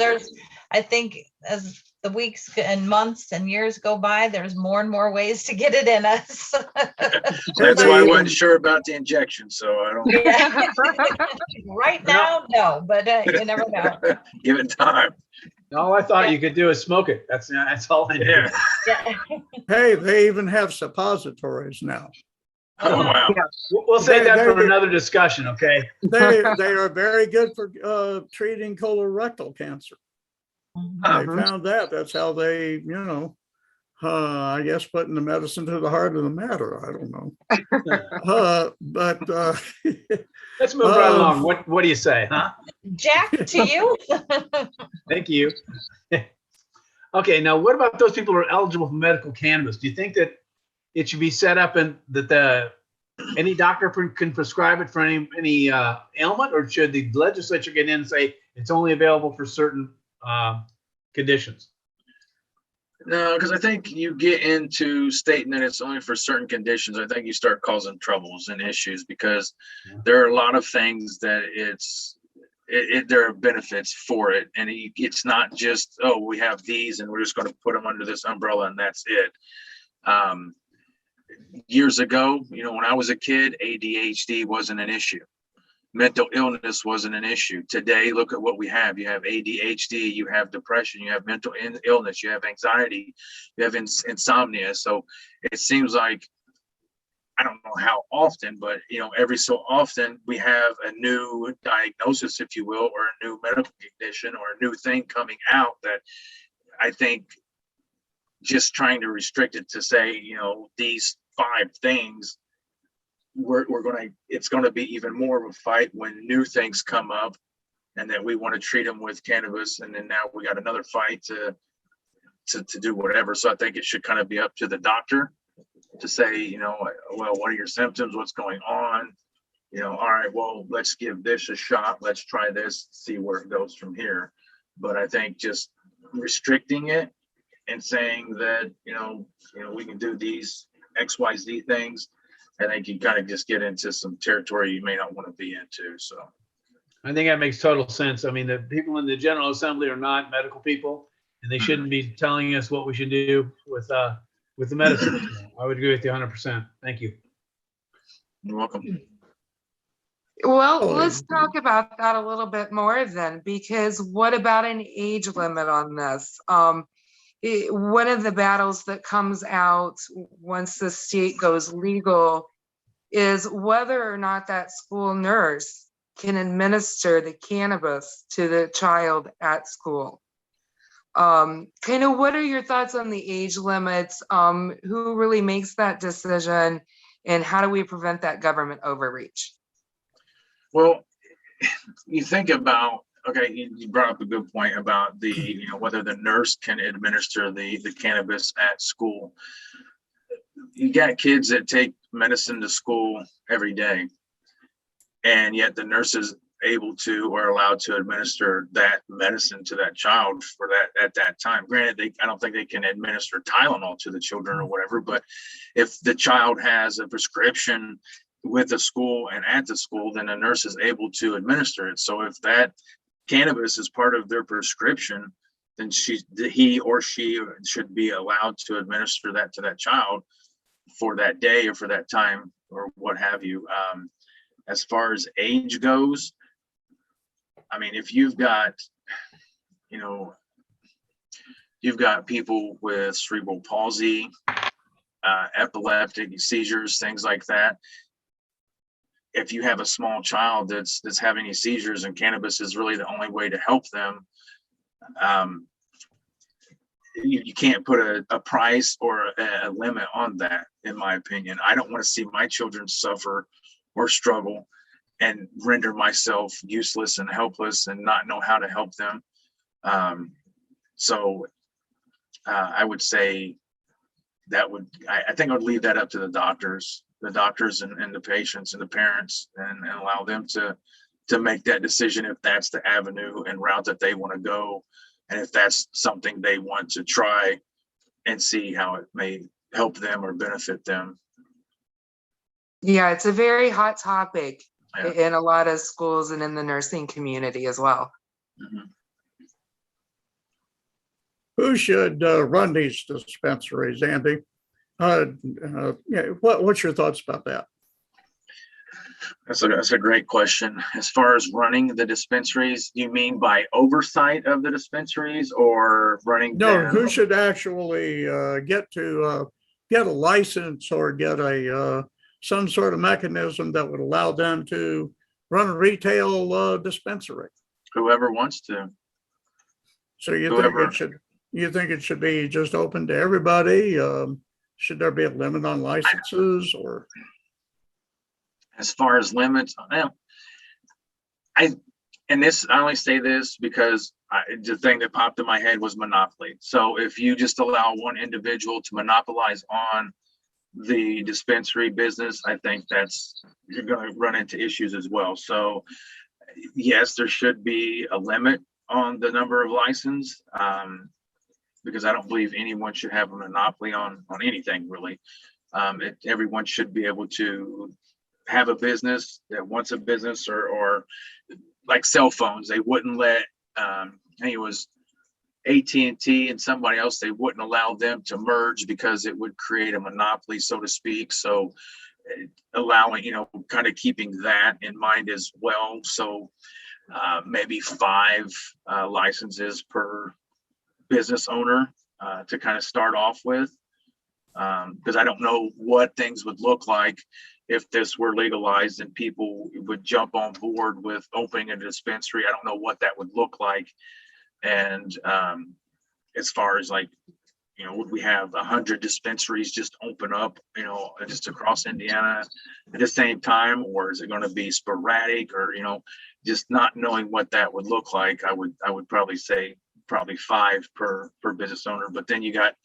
I think as the weeks and months and years go by, there's more and more ways to get it in us. That's why I wasn't sure about the injection. So I don't. Yeah. Right now, no, but you never know. Give it time. All I thought you could do is smoke it. That's all I knew. Yeah. Hey, they even have suppositories now. Oh wow. Yeah. We'll save that for another discussion, okay? They are very good for treating colorectal cancer. They found that's how they, I guess putting the medicine to the heart of the matter. I don't know. But Let's move right along. What do you say, huh? Jack, to you. Thank you. Okay, now what about those people who are eligible for medical cannabis? Do you think that it should be set up and that any doctor can prescribe it for any ailment, or should the legislature get in and say it's only available for certain conditions? No, because I think you get into stating that it's only for certain conditions. I think you start causing troubles and issues because there are a lot of things that there are benefits for it, and it's not just, oh, we have these and we're just going to put them under this umbrella and that's it. Years ago, when I was a kid, ADHD wasn't an issue. mental illness wasn't an issue. Today, look at what we have. You have ADHD, you have depression, you have mental illness, you have anxiety, you have insomnia. So it seems like, I don't know how often, but every so often we have a new diagnosis, if you will, or a new medical condition or a new thing coming out that I think just trying to restrict it to say, these 5 things, it's going to be even more of a fight when new things come up and that we want to treat them with cannabis. And then now we got another fight to do whatever. So I think it should kind of be up to the doctor to say, well, what are your symptoms? What's going on? All right, well, let's give this a shot. Let's try this, see where it goes from here. But I think just restricting it and saying that, we can do these XYZ things, I think you kind of just get into some territory you may not want to be into. So I think that makes total sense. I mean, the people in the General Assembly are not medical people, and they shouldn't be telling us what we should do with the medicine. So I would agree with you 100%. Thank you. you're welcome. Well, let's talk about that a little bit more then, because what about an age limit on this? One of the battles that comes out once the state goes legal is whether or not that school nurse can administer the cannabis to the child at school. Kind of what are your thoughts on the age limits? Who really makes that decision, and how do we prevent that government overreach? Well, you think about, okay, you brought up a good point about whether the nurse can administer the cannabis at school. You got kids that take medicine to school every day, and yet the nurse is able to or allowed to administer that medicine to that child for that at that time. Granted, I don't think they can administer Tylenol to the children or whatever, but if the child has a prescription with the school and at the school, then a nurse is able to administer it. So if that cannabis is part of their prescription, then he or she should be allowed to administer that to that child for that day or for that time or what have you. As far as age goes, I mean, if you've got people with cerebral palsy, epileptic seizures, things like that. If you have a small child that's having these seizures and cannabis is really the only way to help them, you can't put a price or a limit on that, in my opinion. I don't want to see my children suffer or struggle and render myself useless and helpless and not know how to help them. So I would say I think I would leave that up to the doctors and the patients and the parents and allow them to make that decision if that's the avenue and route that they want to go. And if that's something they want to try and see how it may help them or benefit them. Yeah, it's a very hot topic in a lot of schools and in the nursing community as well. Mm-hmm. Who should run these dispensaries, Andy? What's your thoughts about that? That's a great question. As far as running the dispensaries, you mean by oversight of the dispensaries or running? No, who should actually get a license or get some sort of mechanism that would allow them to run a retail dispensary? Whoever wants to. So you think it should be just open to everybody? Should there be a limit on licenses or? As far as limits, I only say this because the thing that popped in my head was monopoly. So if you just allow one individual to monopolize on the dispensary business, I think you're going to run into issues as well. So yes, there should be a limit on the number of licenses, because I don't believe anyone should have a monopoly on anything really. Everyone should be able to have a business that wants a business, or like cell phones, they wouldn't let I think it was AT&T and somebody else, they wouldn't allow them to merge because it would create a monopoly, so to speak. So allowing, kind of keeping that in mind as well. So maybe 5 licenses per business owner to kind of start off with. Because I don't know what things would look like if this were legalized and people would jump on board with opening a dispensary. I don't know what that would look like. And as far as like, would we have 100 dispensaries just open up, just across Indiana at the same time, or is it going to be sporadic, or just not knowing what that would look like? I would probably say 5 per business owner, but then you got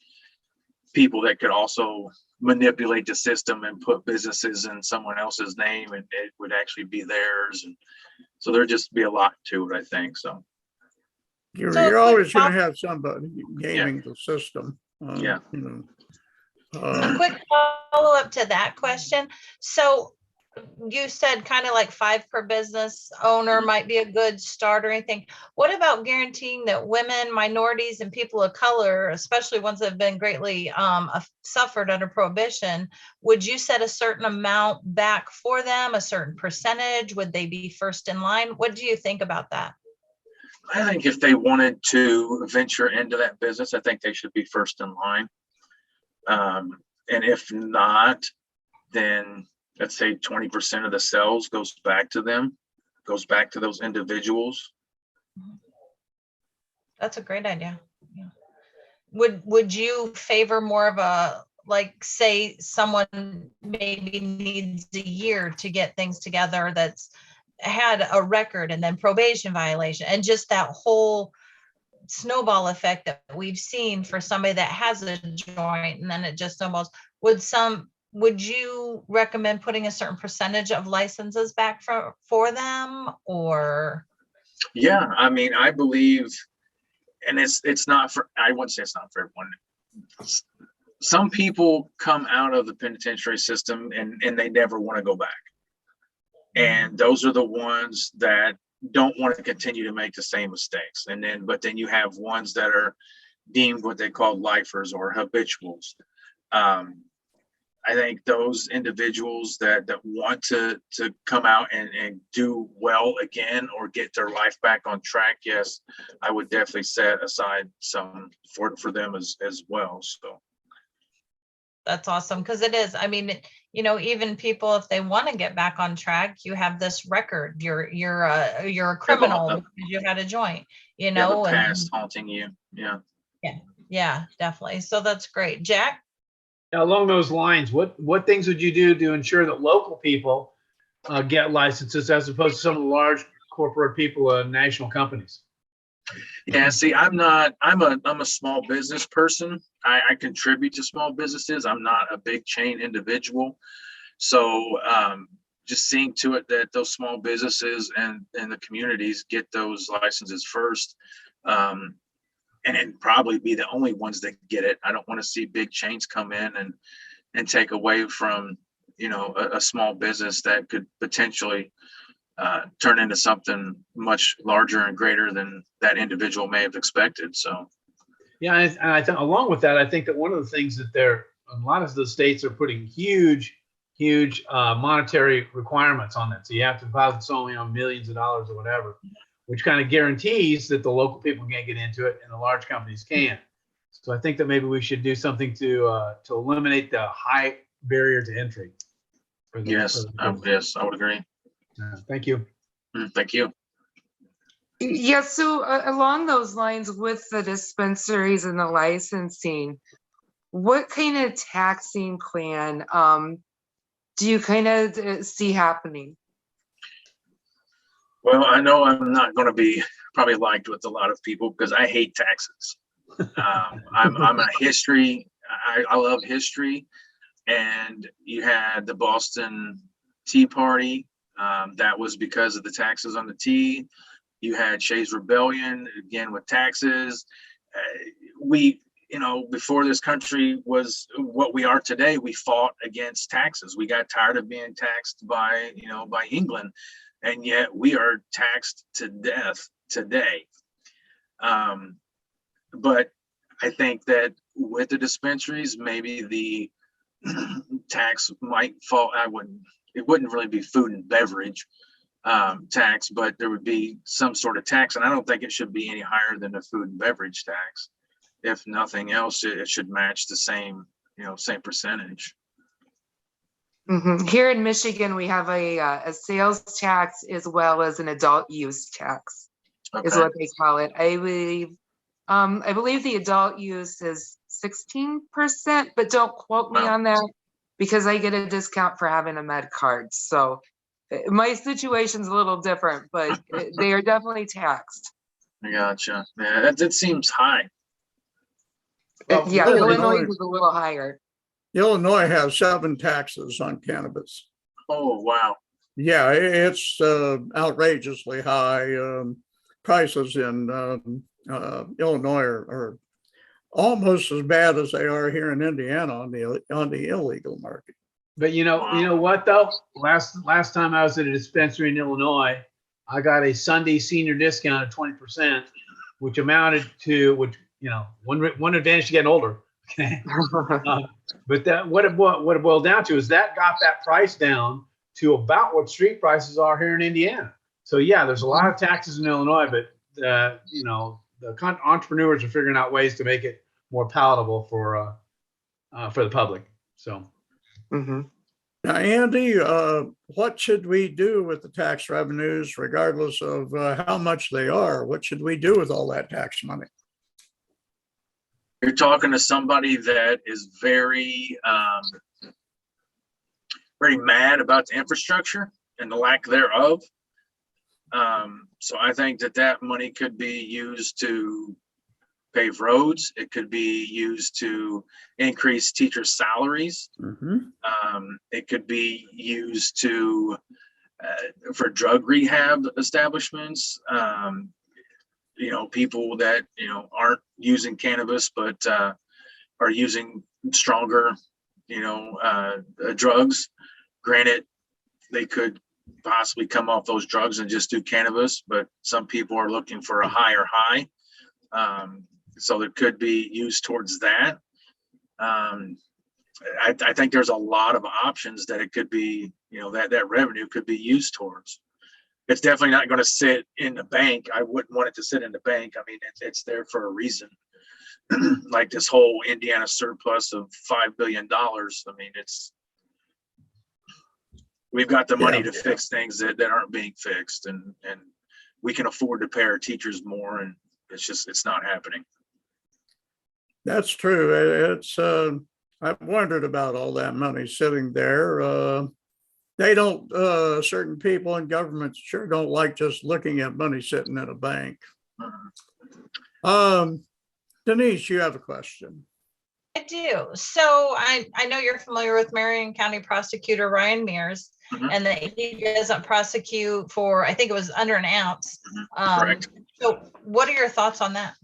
people that could also manipulate the system and put businesses in someone else's name, and it would actually be theirs, and so there'd just be a lot to it, I think. So You're always going to have somebody gaming the system. Yeah. A quick follow-up to that question. So you said kind of like 5 per business owner might be a good start or anything. What about guaranteeing that women, minorities, and people of color, especially ones that have been greatly suffered under prohibition, would you set a certain amount back for them, a certain percentage? Would they be first in line? What do you think about that? I think if they wanted to venture into that business, I think they should be first in line. And if not, then let's say 20% of the sales goes back to them, goes back to those individuals. That's a great idea. Yeah. Would you favor more of a, like, say someone maybe needs a year to get things together that's had a record and then probation violation and just that whole snowball effect that we've seen for somebody that has a joint and then it just snowballs? Would you recommend putting a certain percentage of licenses back for them, or? Yeah, I mean, I believe, and it's not for, I wouldn't say it's not for everyone. Some people come out of the penitentiary system and they never want to go back. And those are the ones that don't want to continue to make the same mistakes. But then you have ones that are deemed what they call lifers or habituals. I think those individuals that want to come out and do well again or get their life back on track, yes, I would definitely set aside some for them as well. So That's awesome, because it is. I mean, even people, if they want to get back on track, you have this record. You're a criminal because you had a joint. You have a past haunting you. Yeah. Yeah, definitely. So that's great, Jack. Now, along those lines, what things would you do to ensure that local people get licenses as opposed to some of the large corporate people, national companies? Yeah, see, I'm a small business person. I contribute to small businesses. I'm not a big chain individual. So just seeing to it that those small businesses and the communities get those licenses first. And then probably be the only ones that get it. I don't want to see big chains come in and take away from, a small business that could potentially turn into something much larger and greater than that individual may have expected. So, yeah, and I think along with that, I think that one of the things that a lot of the states are putting huge monetary requirements on that. So you have to deposit so many millions of dollars or whatever, which kind of guarantees that the local people can't get into it and the large companies can. So I think that maybe we should do something to eliminate the high barrier to entry. Yes, I would agree. Thank you. Thank you. Yeah, so along those lines with the dispensaries and the licensing, what kind of taxing plan do you kind of see happening? Well, I know I'm not going to be probably liked with a lot of people because I hate taxes. I'm a history. I love history. And you had the Boston Tea Party. That was because of the taxes on the tea. You had Shays Rebellion, again, with taxes. Before this country was what we are today, we fought against taxes. We got tired of being taxed by England. And yet we are taxed to death today. But I think that with the dispensaries, maybe tax might fall. It wouldn't really be food and beverage tax, but there would be some sort of tax. And I don't think it should be any higher than the food and beverage tax. If nothing else, it should match the same, same percentage. Here in Michigan, we have a sales tax as well as an adult use tax, is Okay. what they call it. I believe the adult use is 16%, but don't quote me Wow. on that because I get a discount for having a med card. So my situation's a little different, but they are definitely taxed. I gotcha. Yeah, that seems high. Well, Yeah, Illinois- Illinois is a little higher. Illinois has 7 taxes on cannabis. Oh, wow. Yeah, it's outrageously high. Prices in Illinois are almost as bad as they are here in Indiana on the illegal market. But you know what though? Last time I was at a dispensary in Illinois, I got a Sunday senior discount of 20%, which amounted to one advantage to getting older. Okay. But that what it boiled down to is that got that price down to about what street prices are here in Indiana. So yeah, there's a lot of taxes in Illinois, but the entrepreneurs are figuring out ways to make it more palatable for the public. So. Mm-hmm. Now, Andy, what should we do with the tax revenues, regardless of how much they are? What should we do with all that tax money? You're talking to somebody that is very, very mad about the infrastructure and the lack thereof. So I think that money could be used to pave roads. It could be used to increase teachers' salaries. Mm-hmm. It could be used to for drug rehab establishments. People that aren't using cannabis but are using stronger drugs. Granted, they could possibly come off those drugs and just do cannabis, but some people are looking for a higher high. So it could be used towards that. I think there's a lot of options that it could be, that revenue could be used towards. It's definitely not going to sit in the bank. I wouldn't want it to sit in the bank. I mean, it's there for a reason. Like this whole Indiana surplus of $5 billion. I mean, we've got the money to fix things that aren't being fixed, and we can afford to pay our teachers more, and it's not happening. That's true. I've wondered about all that money sitting there. They don't, certain people in government sure don't like just looking at money sitting in a bank. Denise, you have a question. I do. So I know you're familiar with Marion County Prosecutor Ryan Mears, and that he doesn't prosecute for, I think it was under an ounce. Correct. So what are your thoughts on that?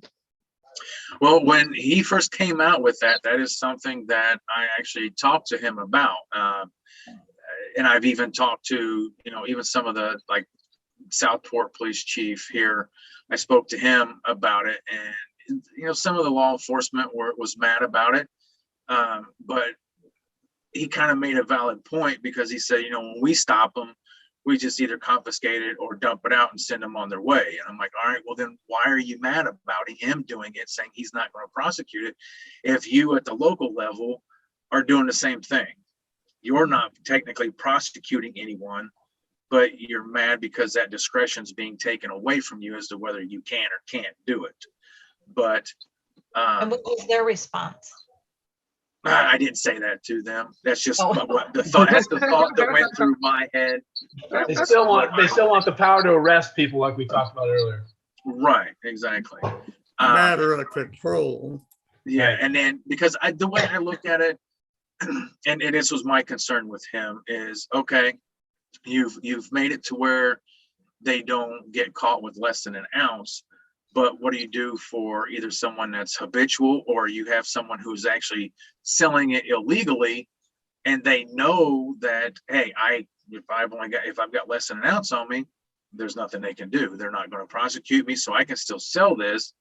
Well, when he first came out with that is something that I actually talked to him about. And I've even talked to, even some of the Southport police chief here. I spoke to him about it, and, some of the law enforcement was mad about it. But he kind of made a valid point, because he said, when we stop them, we just either confiscate it or dump it out and send them on their way. And I'm like, all right, well then why are you mad about him doing it, saying he's not going to prosecute it, if you at the local level are doing the same thing? You're not technically prosecuting anyone, but you're mad because that discretion's being taken away from you as to whether you can or can't do it. But And what was their response? I didn't say that to them. That's just the thought that went through my head. They still want the power to arrest people, like we talked about earlier. Right, exactly. Matter of control. Yeah, and then because the way I look at it, and this was my concern with him, is okay, you've made it to where they don't get caught with less than an ounce. But what do you do for either someone that's habitual, or you have someone who's actually selling it illegally, and they know that, hey, if I've got less than an ounce on me, there's nothing they can do. They're not going to prosecute me, so I can still sell this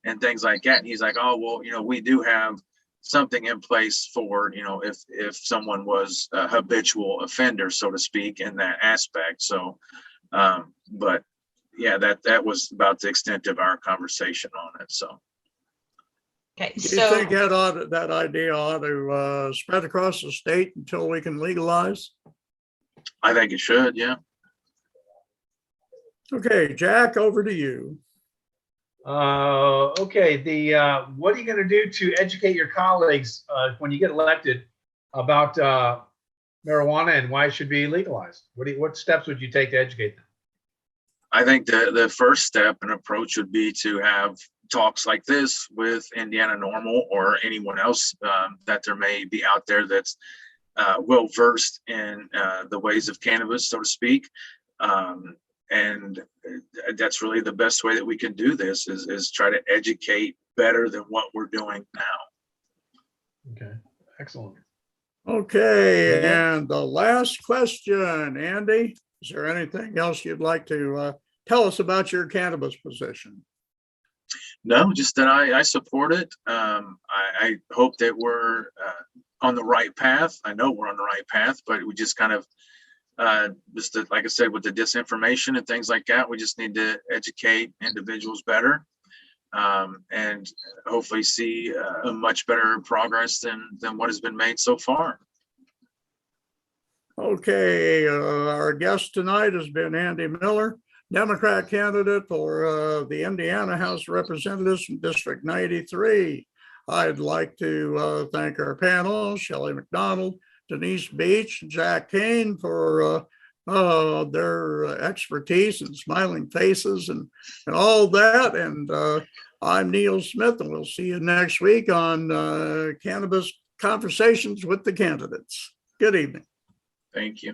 and things like that. And he's like, oh, well, we do have something in place for, if someone was a habitual offender, so to speak, in that aspect. So, but yeah, that was about the extent of our conversation on it. So. Okay, Do you so think that idea ought to spread across the state until we can legalize? I think it should, yeah. Okay, Jack, over to you. Okay, what are you going to do to educate your colleagues when you get elected about marijuana and why it should be legalized? What steps would you take to educate them? I think the first step and approach would be to have talks like this with Indiana Normal or anyone else that there may be out there that's well versed in the ways of cannabis, so to speak. And that's really the best way that we can do this is try to educate better than what we're doing now. Okay, excellent. Okay, and the last question, Andy, is there anything else you'd like to tell us about your cannabis position? No, just that I support it. I hope that we're on the right path. I know we're on the right path, but we just kind of like I said, with the disinformation and things like that, we just need to educate individuals better and hopefully see a much better progress than what has been made so far. Okay, our guest tonight has been Andy Miller, Democrat candidate for the Indiana House of Representatives from District 93. I'd like to thank our panel, Shelley McDonald, Denise Beach, Jack Kane, for their expertise and smiling faces and all that. And I'm Neil Smith, and we'll see you next week on Cannabis Conversations with the Candidates. Good evening. Thank you.